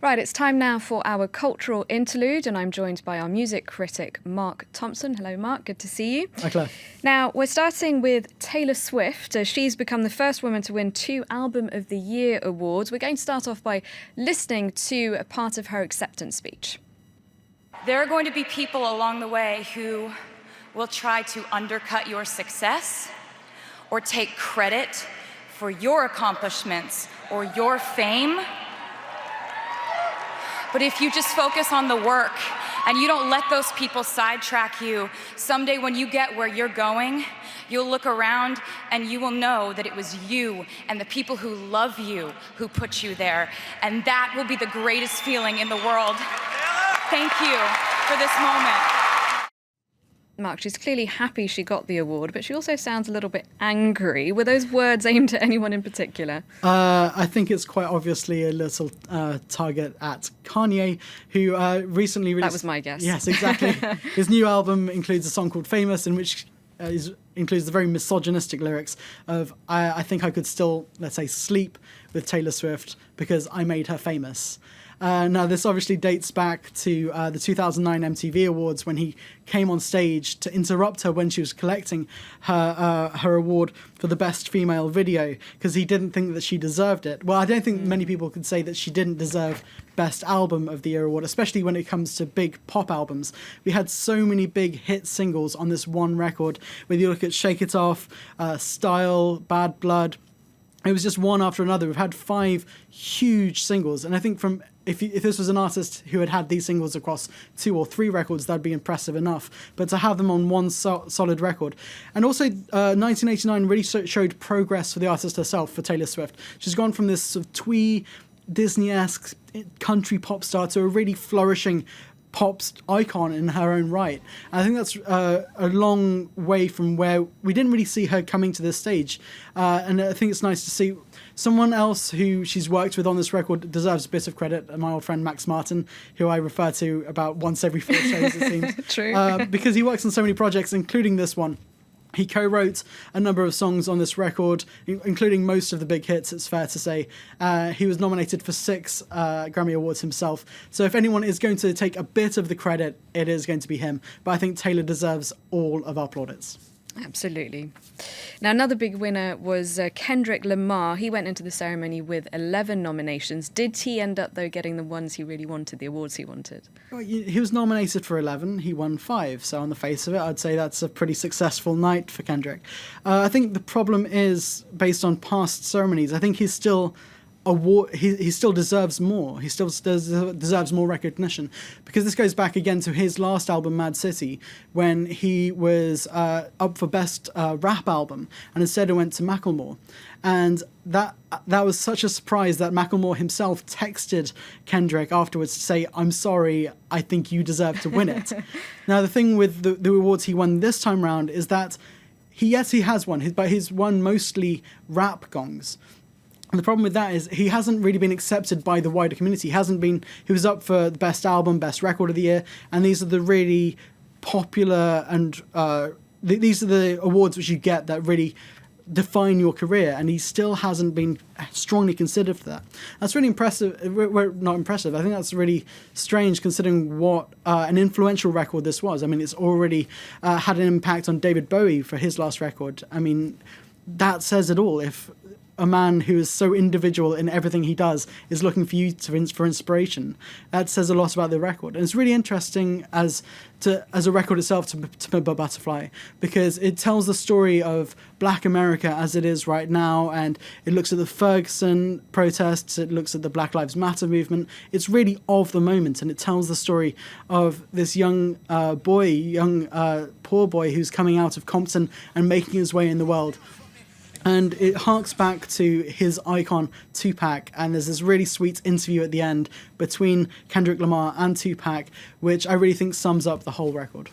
Right, it's time now for our cultural interlude, and I'm joined by our music critic, Mark Thompson. Hello, Mark. Good to see you. Hi, Claire. Now, we're starting with Taylor Swift, as she's become the first woman to win 2 Album of the Year awards. We're going to start off by listening to a part of her acceptance speech. There are going to be people along the way who will try to undercut your success or take credit for your accomplishments or your fame. But if you just focus on the work and you don't let those people sidetrack you, someday when you get where you're going, you'll look around and you will know that it was you and the people who love you who put you there. And that will be the greatest feeling in the world. Thank you for this moment. Mark, she's clearly happy she got the award, but she also sounds a little bit angry. Were those words aimed at anyone in particular? I think it's quite obviously a little target at Kanye, who recently released... That was my guess. Yes, exactly. His new album includes a song called Famous, in which includes the very misogynistic lyrics of, I think I could still, let's say, sleep with Taylor Swift because I made her famous. Now, this obviously dates back to the 2009 MTV Awards when he came on stage to interrupt her when she was collecting her award for the Best Female Video because he didn't think that she deserved it. Well, I don't think many people could say that she didn't deserve Best Album of the Year award, especially when it comes to big pop albums. We had so many big hit singles on this one record. Whether you look at Shake It Off, Style, Bad Blood, it was just one after another. We've had 5 huge singles, and I think if this was an artist who had these singles across 2 or 3 records, that'd be impressive enough. But to have them on one solid record. And also, 1989 really showed progress for the artist herself, for Taylor Swift. She's gone from this sort of twee, Disney-esque country pop star to a really flourishing pop icon in her own right. And I think that's a long way from where we didn't really see her coming to this stage. And I think it's nice to see someone else who she's worked with on this record deserves a bit of credit. My old friend Max Martin, who I refer to about once every 4 shows, it seems. True. Because he works on so many projects, including this one. He co-wrote a number of songs on this record, including most of the big hits, it's fair to say. He was nominated for 6 Grammy Awards himself. So if anyone is going to take a bit of the credit, it is going to be him. But I think Taylor deserves all of our plaudits. Absolutely. Now, another big winner was Kendrick Lamar. He went into the ceremony with 11 nominations. Did he end up, though, getting the ones he really wanted, the awards he wanted? Well, he was nominated for 11. He won 5. So on the face of it, I'd say that's a pretty successful night for Kendrick. I think the problem is, based on past ceremonies, I think he's still... he still deserves more. He still deserves more recognition, because this goes back again to his last album, Mad City, when he was up for Best Rap Album, and instead it went to Macklemore. And that was such a surprise that Macklemore himself texted Kendrick afterwards to say, "I'm sorry, I think you deserve to win it." Now, the thing with the awards he won this time round is that he has won, but he's won mostly rap gongs. And the problem with that is he hasn't really been accepted by the wider community. He was up for the Best Album, Best Record of the Year, and these are the really popular and these are the awards which you get that really define your career, and he still hasn't been strongly considered for that. That's really impressive. Well, not impressive. I think that's really strange considering what an influential record this was. I mean, it's already had an impact on David Bowie for his last record. I mean, that says it all. If a man who is so individual in everything he does is looking for you for inspiration, that says a lot about the record. And it's really interesting as a record itself to Butterfly, because it tells the story of Black America as it is right now, and it looks at the Ferguson protests, it looks at the Black Lives Matter movement. It's really of the moment, and it tells the story of this young poor boy who's coming out of Compton and making his way in the world. And it harks back to his icon, Tupac, and there's this really sweet interview at the end between Kendrick Lamar and Tupac, which I really think sums up the whole record.